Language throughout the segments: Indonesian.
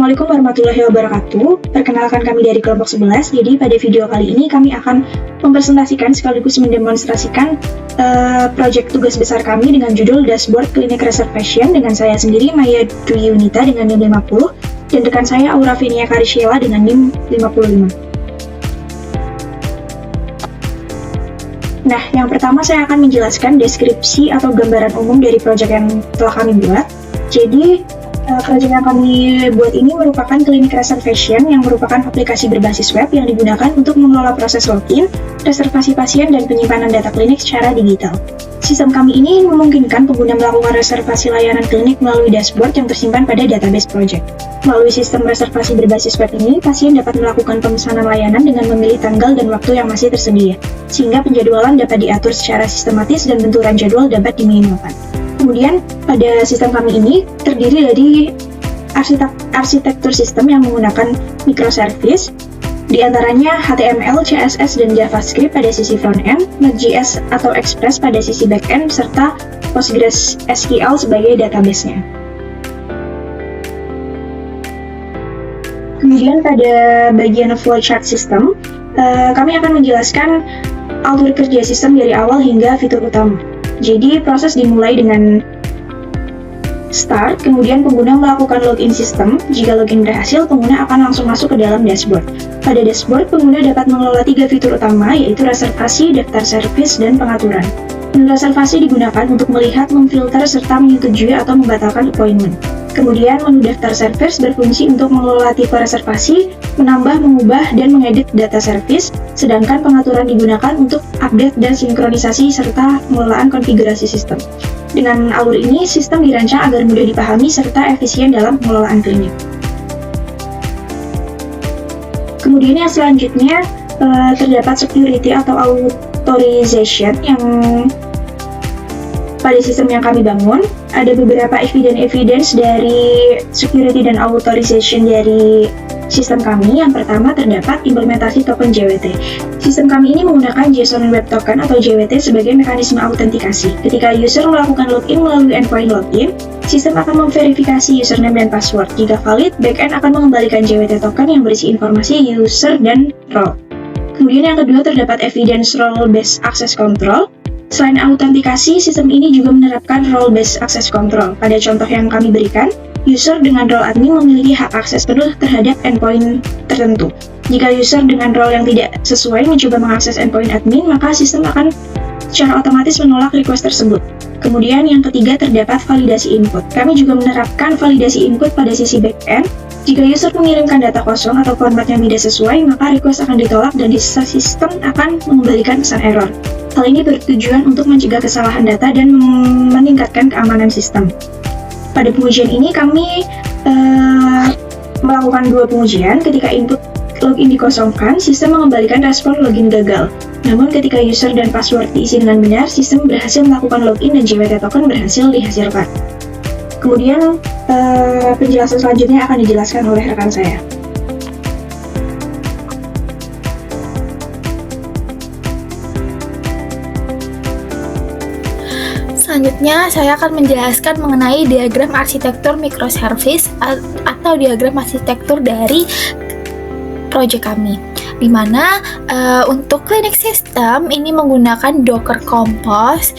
Assalamualaikum warahmatullahi wabarakatuh. Perkenalkan kami dari kelompok 11. Jadi pada video kali ini kami akan mempresentasikan sekaligus mendemonstrasikan proyek tugas besar kami dengan judul Dashboard Clinic Reservation dengan saya sendiri Maya Dwi Yunita dengan NIM 50 dan rekan saya Aura Venia Karishela dengan NIM 55. Nah, yang pertama saya akan menjelaskan deskripsi atau gambaran umum dari proyek yang telah kami buat. Jadi, proyek yang kami buat ini merupakan Clinic Reservation yang merupakan aplikasi berbasis web yang digunakan untuk mengelola proses login, reservasi pasien, dan penyimpanan data klinik secara digital. Sistem kami ini memungkinkan pengguna melakukan reservasi layanan klinik melalui dashboard yang tersimpan pada database project. Melalui sistem reservasi berbasis web ini, pasien dapat melakukan pemesanan layanan dengan memilih tanggal dan waktu yang masih tersedia, sehingga penjadwalan dapat diatur secara sistematis dan benturan jadwal dapat diminimalkan. Kemudian, pada sistem kami ini terdiri dari arsitektur sistem yang menggunakan microservice, di antaranya HTML, CSS, dan JavaScript pada sisi front-end, Node.js atau Express pada sisi back-end, serta PostgreSQL sebagai database-nya. Kemudian pada bagian flowchart system, kami akan menjelaskan alur kerja sistem dari awal hingga fitur utama. Jadi proses dimulai dengan start, kemudian pengguna melakukan login sistem. Jika login berhasil, pengguna akan langsung masuk ke dalam dashboard. Pada dashboard, pengguna dapat mengelola 3 fitur utama, yaitu reservasi, daftar servis, dan pengaturan. Menu reservasi digunakan untuk melihat, memfilter, serta menyetujui atau membatalkan appointment. Kemudian, menu daftar servis berfungsi untuk mengelola tipe reservasi, menambah, mengubah, dan mengedit data servis, sedangkan pengaturan digunakan untuk update dan sinkronisasi serta pengelolaan konfigurasi sistem. Dengan alur ini, sistem dirancang agar mudah dipahami serta efisien dalam pengelolaan klinik. Kemudian yang selanjutnya, terdapat security atau authorization yang pada sistem yang kami bangun. Ada beberapa evidence dari security dan authorization dari sistem kami. Yang pertama terdapat implementasi token JWT. Sistem kami ini menggunakan JSON Web Token atau JWT sebagai mekanisme autentikasi. Ketika user melakukan login melalui endpoint login, sistem akan memverifikasi username dan password. Jika valid, backend akan mengembalikan JWT token yang berisi informasi user dan role. Kemudian yang kedua terdapat evidence role-based access control. Selain autentikasi, sistem ini juga menerapkan role-based access control. Pada contoh yang kami berikan, user dengan role admin memiliki hak akses penuh terhadap endpoint tertentu. Jika user dengan role yang tidak sesuai mencoba mengakses endpoint admin, maka sistem akan secara otomatis menolak request tersebut. Kemudian yang ketiga terdapat validasi input. Kami juga menerapkan validasi input pada sisi back-end. Jika user mengirimkan data kosong atau format yang tidak sesuai, maka request akan ditolak dan sistem akan mengembalikan pesan error. Hal ini bertujuan untuk mencegah kesalahan data dan meningkatkan keamanan sistem. Pada pengujian ini kami melakukan 2 pengujian. Ketika input login dikosongkan, sistem mengembalikan respon login gagal. Namun ketika user dan password diisi dengan benar, sistem berhasil melakukan login dan JWT token berhasil dihasilkan. Kemudian penjelasan selanjutnya akan dijelaskan oleh rekan saya. Selanjutnya, saya akan menjelaskan mengenai diagram arsitektur microservice atau diagram arsitektur dari proyek kami, di mana untuk clinic system ini menggunakan Docker Compose.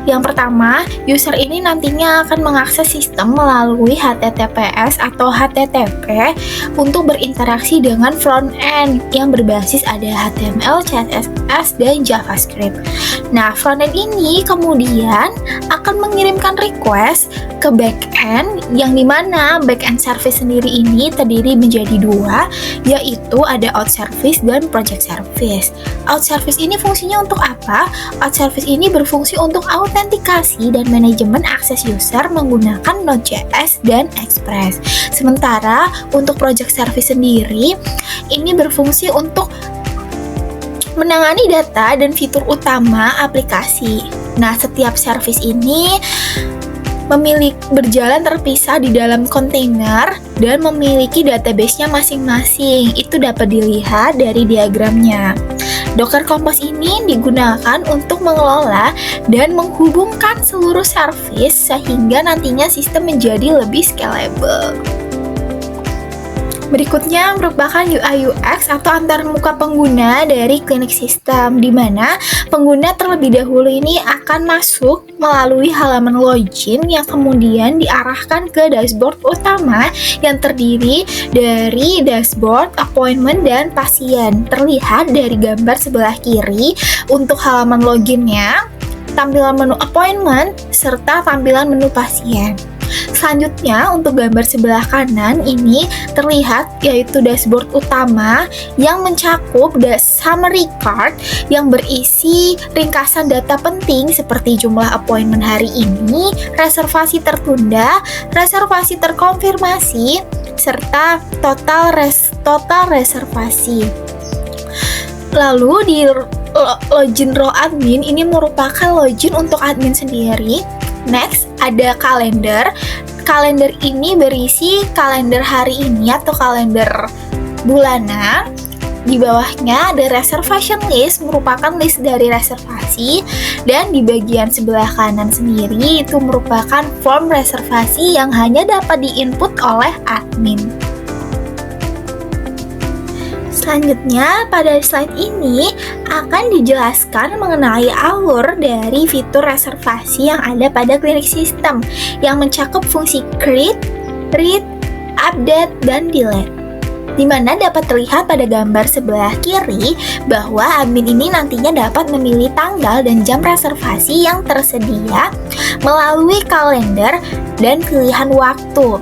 Yang pertama, user ini nantinya akan mengakses sistem melalui HTTPS atau HTTP untuk berinteraksi dengan front-end yang berbasis ada HTML, CSS, dan JavaScript. Nah, front-end ini kemudian akan mengirimkan request ke back-end, yang dimana back-end service sendiri ini terdiri menjadi 2, yaitu ada out service dan project service. Out service ini fungsinya untuk apa? Out service ini berfungsi untuk autentikasi dan manajemen akses user menggunakan Node.js dan Express. Sementara untuk project service sendiri ini berfungsi untuk menangani data dan fitur utama aplikasi. Nah, setiap service ini berjalan terpisah di dalam kontainer dan memiliki database-nya masing-masing. Itu dapat dilihat dari diagramnya. Docker Compose ini digunakan untuk mengelola dan menghubungkan seluruh service sehingga nantinya sistem menjadi lebih scalable. Berikutnya merupakan UI UX atau antarmuka pengguna dari klinik sistem, di mana pengguna terlebih dahulu ini akan masuk melalui halaman login yang kemudian diarahkan ke dashboard utama yang terdiri dari dashboard, appointment, dan pasien. Terlihat dari gambar sebelah kiri untuk halaman loginnya, tampilan menu appointment, serta tampilan menu pasien. Selanjutnya untuk gambar sebelah kanan ini terlihat yaitu dashboard utama yang mencakup summary card yang berisi ringkasan data penting seperti jumlah appointment hari ini, reservasi tertunda, reservasi terkonfirmasi, serta total reservasi. Lalu di login row admin ini merupakan login untuk admin sendiri. Next, ada kalender. Kalender ini berisi kalender hari ini atau kalender bulanan. Di bawahnya ada reservation list, merupakan list dari reservasi. Dan di bagian sebelah kanan sendiri itu merupakan form reservasi yang hanya dapat diinput oleh admin. Selanjutnya, pada slide ini akan dijelaskan mengenai alur dari fitur reservasi yang ada pada klinik sistem yang mencakup fungsi create, read, update, dan delete. Di mana dapat terlihat pada gambar sebelah kiri bahwa admin ini nantinya dapat memilih tanggal dan jam reservasi yang tersedia melalui kalender dan pilihan waktu.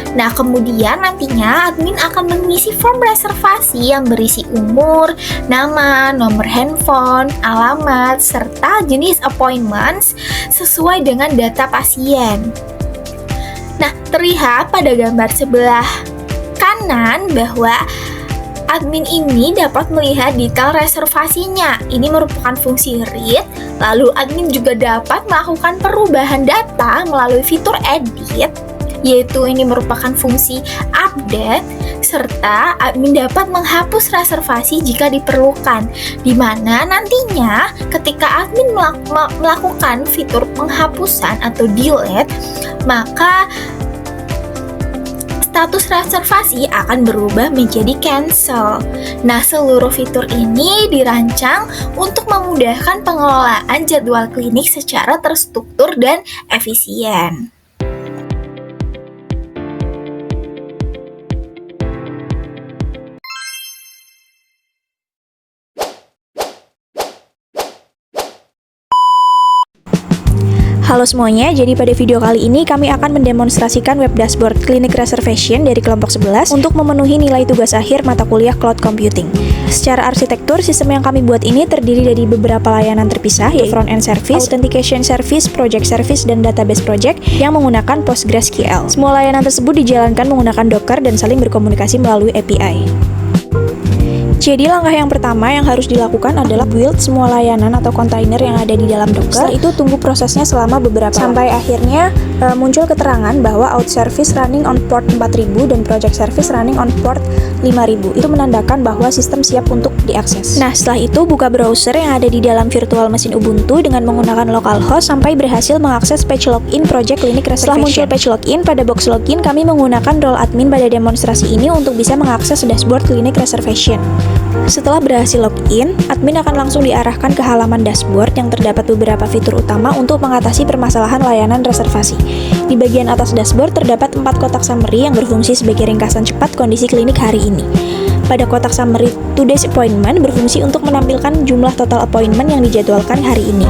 Nah, kemudian nantinya admin akan mengisi form reservasi yang berisi umur, nama, nomor handphone, alamat, serta jenis appointments sesuai dengan data pasien. Nah, terlihat pada gambar sebelah kanan bahwa admin ini dapat melihat detail reservasinya. Ini merupakan fungsi read, lalu admin juga dapat melakukan perubahan data melalui fitur edit, yaitu ini merupakan fungsi update, serta admin dapat menghapus reservasi jika diperlukan, di mana nantinya ketika admin melakukan fitur penghapusan atau delete, maka status reservasi akan berubah menjadi cancel. Nah, seluruh fitur ini dirancang untuk memudahkan pengelolaan jadwal klinik secara terstruktur dan efisien. Halo semuanya, jadi pada video kali ini kami akan mendemonstrasikan web dashboard klinik reservation dari kelompok 11 untuk memenuhi nilai tugas akhir mata kuliah Cloud Computing. Secara arsitektur, sistem yang kami buat ini terdiri dari beberapa layanan terpisah, yaitu front-end service, authentication service, project service, dan database project yang menggunakan PostgreSQL. Semua layanan tersebut dijalankan menggunakan Docker dan saling berkomunikasi melalui API. Jadi langkah yang pertama yang harus dilakukan adalah build semua layanan atau kontainer yang ada di dalam Docker. Setelah itu tunggu prosesnya selama beberapa sampai akhirnya muncul keterangan bahwa out service running on port 4000 dan project service running on port 5000. Itu menandakan bahwa sistem siap untuk diakses. Nah, setelah itu buka browser yang ada di dalam virtual mesin Ubuntu dengan menggunakan localhost sampai berhasil mengakses page login project klinik reservation. Setelah muncul page login, pada box login kami menggunakan role admin pada demonstrasi ini untuk bisa mengakses dashboard klinik reservation. Setelah berhasil login, admin akan langsung diarahkan ke halaman dashboard yang terdapat beberapa fitur utama untuk mengatasi permasalahan layanan reservasi. Di bagian atas dashboard terdapat 4 kotak summary yang berfungsi sebagai ringkasan cepat kondisi klinik hari ini. Pada kotak summary today's appointment berfungsi untuk menampilkan jumlah total appointment yang dijadwalkan hari ini.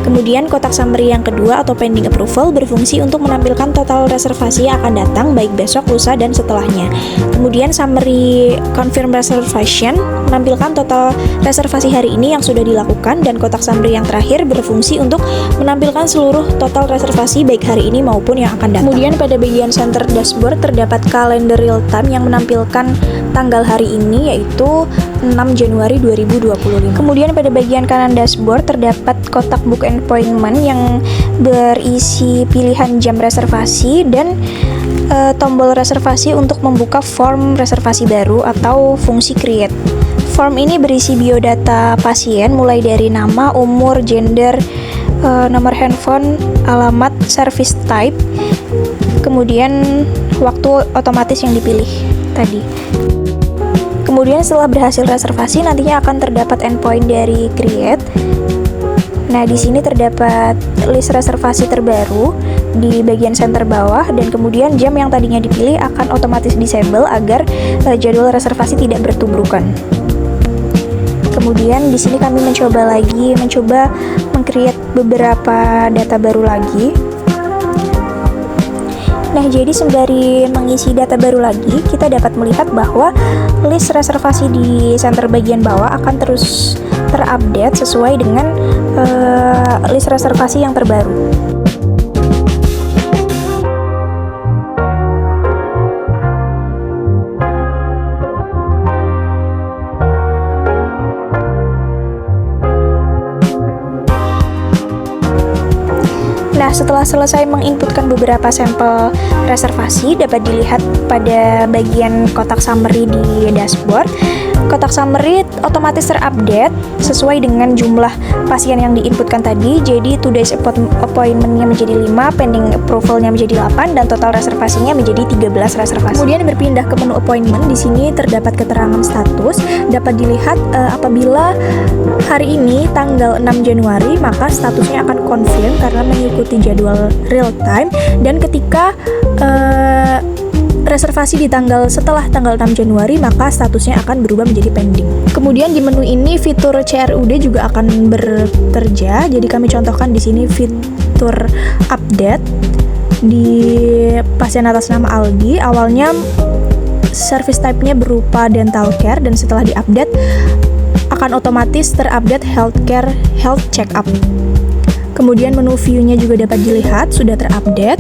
Kemudian kotak summary yang kedua atau pending approval berfungsi untuk menampilkan total reservasi yang akan datang baik besok, lusa, dan setelahnya. Kemudian summary confirm reservation menampilkan total reservasi hari ini yang sudah dilakukan, dan kotak summary yang terakhir berfungsi untuk menampilkan seluruh total reservasi baik hari ini maupun yang akan datang. Kemudian pada bagian center dashboard terdapat kalender real time yang menampilkan tanggal hari ini yaitu 6 Januari 2025. Kemudian pada bagian kanan dashboard terdapat kotak book appointment yang berisi pilihan jam reservasi dan tombol reservasi untuk membuka form reservasi baru atau fungsi create. Form ini berisi biodata pasien mulai dari nama, umur, gender, nomor handphone, alamat, service type, kemudian waktu otomatis yang dipilih. tadi. Kemudian setelah berhasil reservasi, nantinya akan terdapat endpoint dari create. Nah, di sini terdapat list reservasi terbaru di bagian center bawah, dan kemudian jam yang tadinya dipilih akan otomatis disable agar jadwal reservasi tidak bertubrukan. Kemudian di sini kami mencoba meng-create beberapa data baru lagi. Nah, jadi sembari mengisi data baru lagi, kita dapat melihat bahwa list reservasi di center bagian bawah akan terus terupdate sesuai dengan list reservasi yang terbaru. Nah, setelah selesai menginputkan beberapa sampel reservasi, dapat dilihat pada bagian kotak summary di dashboard. Kotak summary otomatis terupdate sesuai dengan jumlah pasien yang diinputkan tadi. Jadi today's appointment-nya menjadi 5, pending approval-nya menjadi 8, dan total reservasinya menjadi 13 reservasi. Kemudian berpindah ke menu appointment, di sini terdapat keterangan status. Dapat dilihat apabila hari ini tanggal 6 Januari, maka statusnya akan confirm karena mengikuti jadwal real time, dan ketika reservasi di setelah tanggal 6 Januari, maka statusnya akan berubah menjadi pending. Kemudian di menu ini fitur CRUD juga akan bekerja. Jadi kami contohkan di sini fitur update di pasien atas nama Aldi. Awalnya service type-nya berupa dental care, dan setelah diupdate akan otomatis terupdate health check-up. Kemudian menu view-nya juga dapat dilihat sudah terupdate.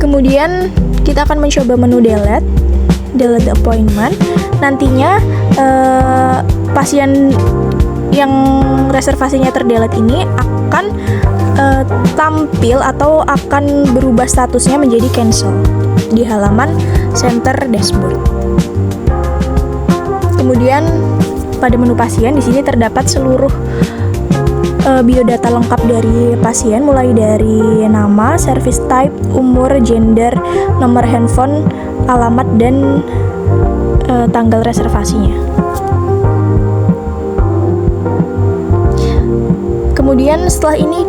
Kemudian kita akan mencoba menu delete appointment. Nantinya pasien yang reservasinya terdelete ini akan tampil atau akan berubah statusnya menjadi cancel di halaman center dashboard. Kemudian pada menu pasien di sini terdapat seluruh biodata lengkap dari pasien, mulai dari nama, service type, umur, gender, nomor handphone, alamat, dan tanggal reservasinya. Kemudian setelah ini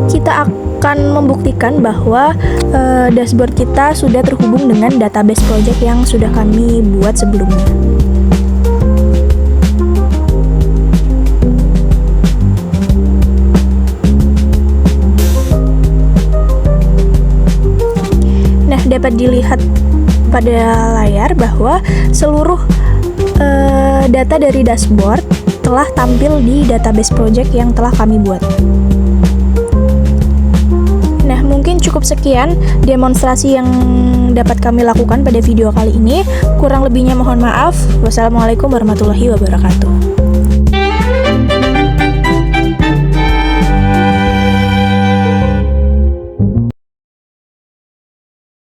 kita akan membuktikan bahwa dashboard kita sudah terhubung dengan database project yang sudah kami buat sebelumnya. Dapat dilihat pada layar bahwa seluruh data dari dashboard telah tampil di database project yang telah kami buat. Nah, mungkin cukup sekian demonstrasi yang dapat kami lakukan pada video kali ini. Kurang lebihnya mohon maaf. Wassalamualaikum warahmatullahi wabarakatuh.